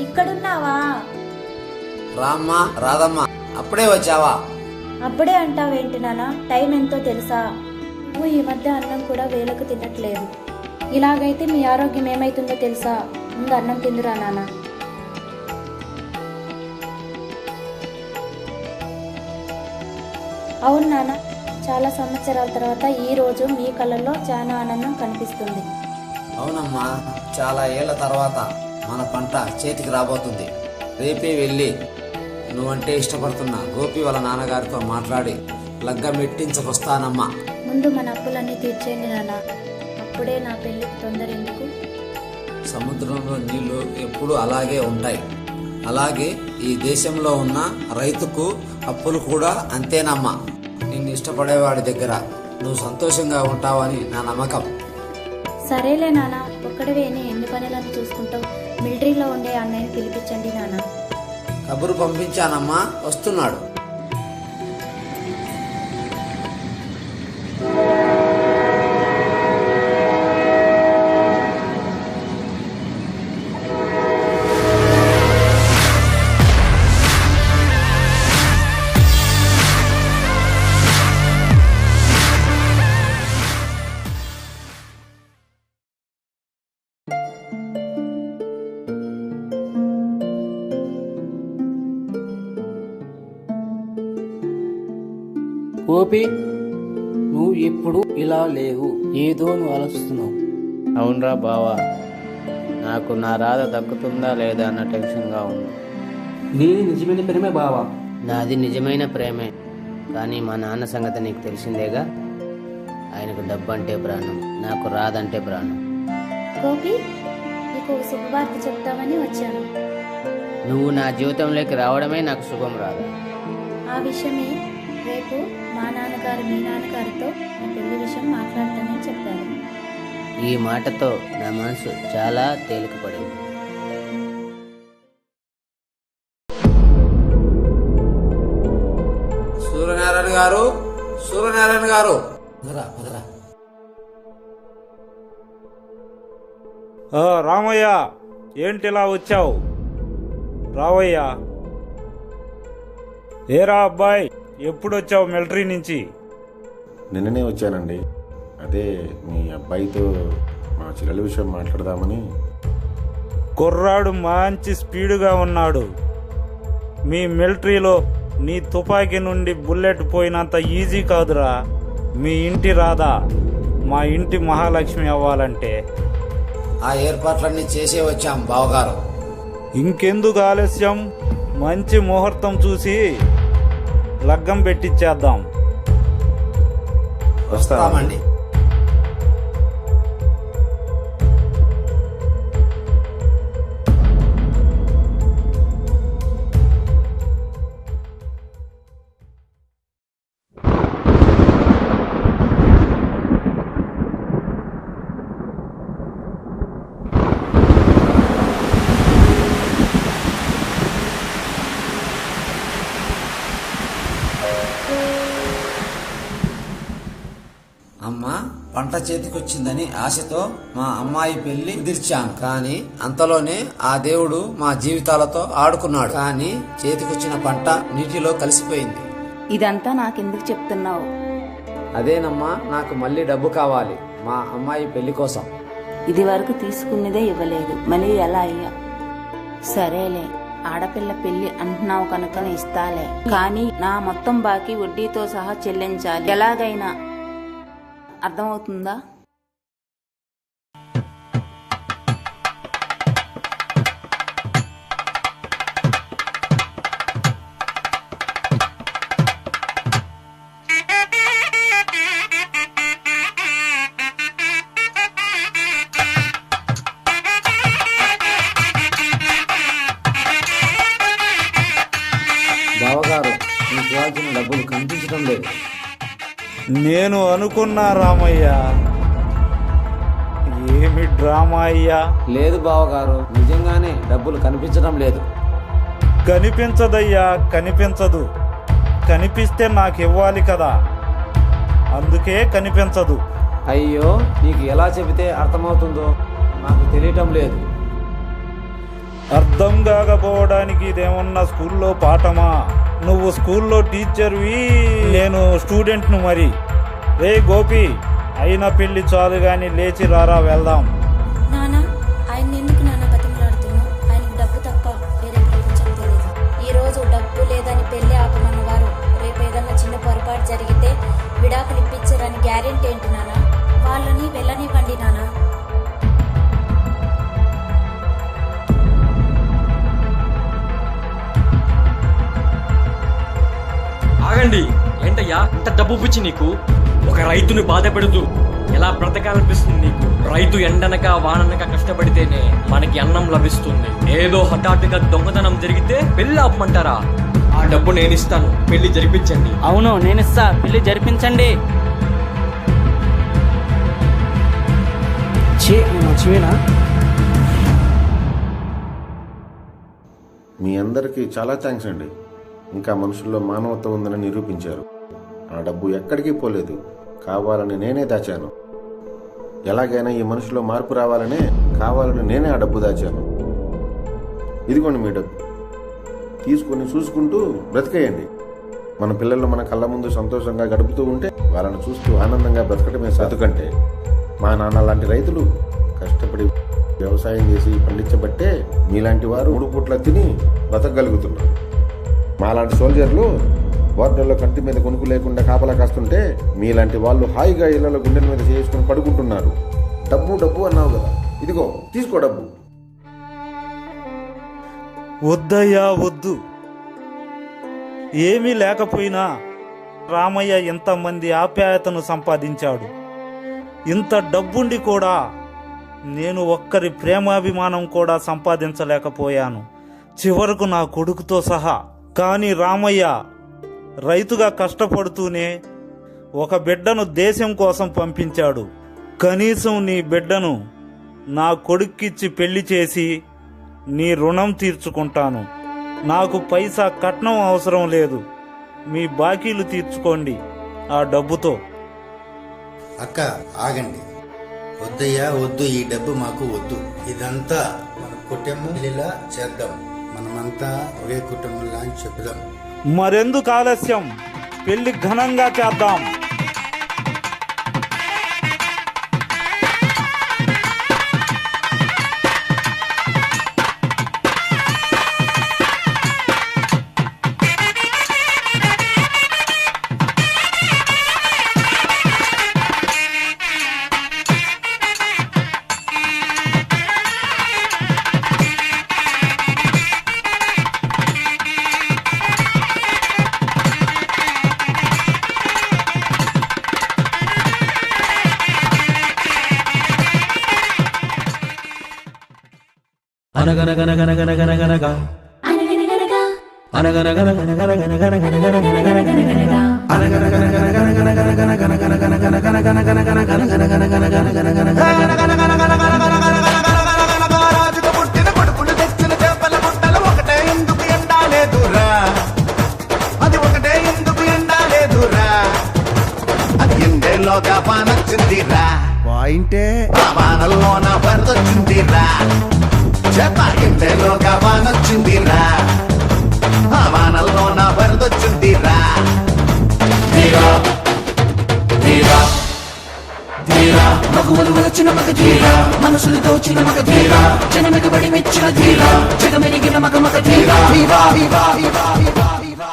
ఇక్కడున్నావా? రామ్మా రాదమ్మా, అప్పుడే వచ్చావా? అప్పుడే అంటావేంటి నాన్న? టైం ఎంతో తెలుసా? నువ్వు ఈ మధ్య అన్నం కూడా వేలకు తినట్లేదు. ఇలాగైతే మీ ఆరోగ్యం ఏమైతుందో తెలుసా? ముందు అన్నం తిందురా నాన్న. అవును నాన్న, చాలా సంవత్సరాల తర్వాత ఈ రోజు మీ కళ్ళల్లో చాలా ఆనందం కనిపిస్తుంది. అవునమ్మా, చాలా ఏళ్ల తర్వాత మన పంట చేతికి రాబోతుంది. రేపే వెళ్ళి నువ్వంటే ఇష్టపడుతున్న గోపి వాళ్ళ నాన్నగారితో మాట్లాడి లగ్గం మెట్టించకొస్తానమ్మా. ముందు మన అప్పులన్నీ తీర్చేయండి నాన్న, అప్పుడే నా పెళ్లికి తొందర ఎందుకు? సముద్రంలో నీళ్లు ఎప్పుడు అలాగే ఉంటాయి. అలాగే ఈ దేశంలో ఉన్న రైతుకు అప్పులు కూడా అంతేనమ్మా. నిన్ను ఇష్టపడేవాడి దగ్గర నువ్వు సంతోషంగా ఉంటావని నా నమ్మకం. సరేలే నాన్న, ఒక్కడివేని ఎన్ని పనులను చూసుకుంటావు? మిలిటరీలో ఉండే అన్నయ్యని పిలిపించండి నాన్న. కబురు పంపించానమ్మా, వస్తున్నాడు. గోపి, నువ్వు ఎప్పుడు ఇలా లేవు, ఏదో నువ్వు ఆలోచిస్తున్నావు. అవునరా బావా, నాకు నా రాధ దక్కుతుందా లేదా అన్న టెన్షన్గా ఉంది. నీది నిజమైన ప్రేమే బావా? నాది నిజమైన ప్రేమే, కానీ మా నాన్న సంగతి నీకు తెలిసిందేగా. ఆయనకు డబ్బు అంటే ప్రాణం, నాకు రాదంటే ప్రాణం. గోపి, నీకు ఒక శుభవార్త చెప్తామని వచ్చాను. నువ్వు నా జీవితంలోకి రావడమే నాకు శుభం రాదా. ఆ విషయమే రేపు మా నాన్నగారు మీ నాన్నగారితో మీ పెళ్లి విషయం మాట్లాడతానని చెప్పారు. ఈ మాటతో నా మనసు చాలా తేలికపడింది. సూర్యనారాయణ గారు, సూర్యనారాయణ గారు, పదరా పదరా. రామయ్య, ఏంటిలా వచ్చావు? రావయ్యా. ఏరా అబ్బాయి, ఎప్పుడు వచ్చావు మిలిటరీ నుంచి? నిన్ననే వచ్చానండి. అదే మీ అబ్బాయితో మా చెల్లెల విషయం మాట్లాడదామని. కుర్రాడు మంచి స్పీడుగా ఉన్నాడు. మీ మిలిటరీలో నీ తుపాకీ నుండి బుల్లెట్ పోయినంత ఈజీ కాదురా. మీ ఇంటి రాధా మా ఇంటి మహాలక్ష్మి అవ్వాలంటే ఆ ఏర్పాట్లన్నీ చేసే వచ్చాం బావగారు. ఇంకెందుకు ఆలస్యం? మంచి ముహూర్తం చూసి లగ్గం పెట్టించేద్దాం. వస్తామండి. అమ్మా, పంట చేతికొచ్చిందని ఆశతో మా అమ్మాయి పెళ్లి కుదిర్చాం. కానీ అంతలోనే ఆ దేవుడు మా జీవితాలతో ఆడుకున్నాడు. కానీ చేతికొచ్చిన పంట నీటిలో కలిసిపోయింది. ఇదంతా నాకెందుకు చెప్తున్నావు? అదేనమ్మా, నాకు మళ్ళీ డబ్బు కావాలి మా అమ్మాయి పెళ్లి కోసం. ఇది వరకు తీసుకున్నదే ఇవ్వలేదు, మళ్ళీ ఎలా అయ్యా? సరేలే, ఆడపిల్ల పెళ్లి అంటున్నావు కనుక ఇస్తాలే, కానీ నా మొత్తం బాకీ వడ్డీతో సహా చెల్లించాలి. ఎలాగైనా అర్థమవుతుందా? బావగారు, మీకు ఇవ్వాల్సిన డబ్బులు కనిపించడం లేదు. నేను అనుకున్నా రామయ్య, ఏమి డ్రామా అయ్యా? లేదు బావగారు, నిజంగానే డబ్బులు కనిపించడం లేదు. కనిపించదయ్యా, కనిపించదు. కనిపిస్తే నాకు ఇవ్వాలి కదా, అందుకే కనిపించదు. అయ్యో, నీకు ఎలా చెబితే అర్థమవుతుందో నాకు తెలియటం లేదు. అర్థం కాకపోవడానికి ఇదేమన్నా స్కూల్లో పాఠమా? నువ్వు స్కూల్లో టీచర్వి, నేను స్టూడెంట్ను. మరి రే గోపి, అయిన పెళ్లి చాలు గాని లేచి రారా వెళ్దాం. నానా, ఆయన ఎందుకు నాన్న బతిమలాడుతున్నావు? ఆయనకు డబ్బు తప్ప వేరే ప్రపంచం తెలియదు. ఈ రోజు డబ్బు లేదని పెళ్లి ఆపమన్నవారు రేపు ఏదన్నా చిన్న పొరపాటు జరిగితే విడాకులు ఇప్పించారని గ్యారెంటీ ఏంటి నానా? వాళ్ళని వెళ్ళనివ్వండి నానా. ఆగండి. ఏంటయ్యా ఇంత డబ్బు పిచ్చి నీకు? ఒక రైతుని బాధ పెడుతూ ఎలా బ్రతకాలనిపిస్తుంది నీకు? రైతు ఎండనక వాననక కష్టపడితేనే మనకి అన్నం లభిస్తుంది. ఏదో హఠాత్తుగా దొంగతనం జరిగితే పెళ్లి ఆపమంటారా? ఆ డబ్బు నేను ఇస్తాను, పెళ్లి జరిపించండి. అవును, నేనిస్తా, పెళ్లి జరిపించండి. మంచివేనా? మీ అందరికీ చాలా థ్యాంక్స్ అండి. ఇంకా మనుషుల్లో మానవత్వం ఉందని నిరూపించారు. ఆ డబ్బు ఎక్కడికి పోలేదు, కావాలని నేనే దాచాను. ఎలాగైనా ఈ మనిషిలో మార్పు రావాలనే కావాలని నేనే ఆ డబ్బు దాచాను. ఇదిగోండి మీ డబ్బు, తీసుకుని చూసుకుంటూ బ్రతికేయండి. మన పిల్లలు మన కళ్ళ ముందు సంతోషంగా గడుపుతూ ఉంటే వాళ్ళని చూస్తూ ఆనందంగా బ్రతకటమే సాధుకంటే. మా నాన్న లాంటి రైతులు కష్టపడి వ్యవసాయం చేసి పండించబట్టే మీలాంటి వారు 3 పూట్ల తిని బ్రతకగలుగుతున్నారు. మాలాంటి సోల్జర్లు బోర్డర్లో కంటి మీద కొనుక్కు లేకుండా కాపలా కాస్తుంటే మీలాంటి వాళ్ళు హాయిగా ఇళ్లలో గుండెల మీద చేసుకుని పడుకుంటున్నారు. డబ్బు డబ్బు అన్నావు కదా, ఇదిగో తీసుకో డబ్బు. వద్దయ్యా వద్దు. ఏమీ లేకపోయినా రామయ్య ఇంతమంది ఆప్యాయతను సంపాదించాడు. ఇంత డబ్బుండి కూడా నేను ఒక్కరి ప్రేమాభిమానం కూడా సంపాదించలేకపోయాను, చివరకు నా కొడుకుతో సహా. కానీ రామయ్య రైతుగా కష్టపడుతూనే ఒక బిడ్డను దేశం కోసం పంపించాడు. కనీసం నీ బిడ్డను నా కొడుక్కిచ్చి పెళ్లి చేసి నీ రుణం తీర్చుకుంటాను. నాకు పైసా కట్నం అవసరం లేదు, మీ బాకీలు తీర్చుకోండి ఆ డబ్బుతో. అక్క ఆగండి, వద్దయ్యా వద్దు, ఈ డబ్బు మాకు వద్దు. ఇదంతా మన కుటుంబంలా చేద్దాం, మనమంతా ఒకే కుటుంబంలా అని చెప్పుదాం. మరెందుకు ఆలస్యం, పెళ్లి ఘనంగా చేద్దాం. పానొచ్చిందిరా పాయింటే వానల్లోన వరదొచ్చిందిరా ఇంటేలోగా వానొచ్చిందిరా వానల్లోన వరదొచ్చిందిరా ధీరా ధీరా ధీరా మగువలు వచ్చిన మగ ధీరా మనసులు దోచిన మగ ధీరా జనమెగబడి మెచ్చిన ధీరా జగమెరిగిన మగ మగ ధీరా ధీరా ధీరా ధీరా ధీరా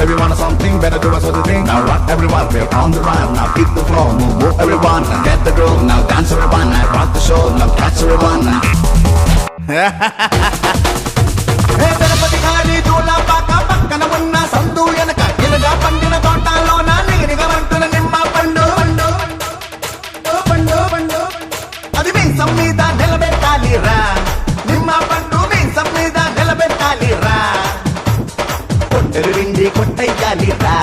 Everyone or something, better do us other thing. Now rock everyone, we're on the run. Now beat the floor, move everyone. Now get the groove, now dance everyone. Now rock the show, now catch everyone. Hey, Tirupati Ghari, Dula Paka, Pakkana Unna, Sandu Yanaka, Ilaga Pandina Totalona, Nigga Vantuna Nimma Pandu, Pandu, Pandu, Pandu. Adi means some Mida, Nelabetali Ra. Nimma Pandu means some Mida, Nelabetali Ra. కొట్టయ్యాలిరా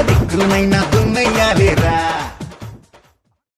దిక్కులైనా దున్నయ్యాలిరా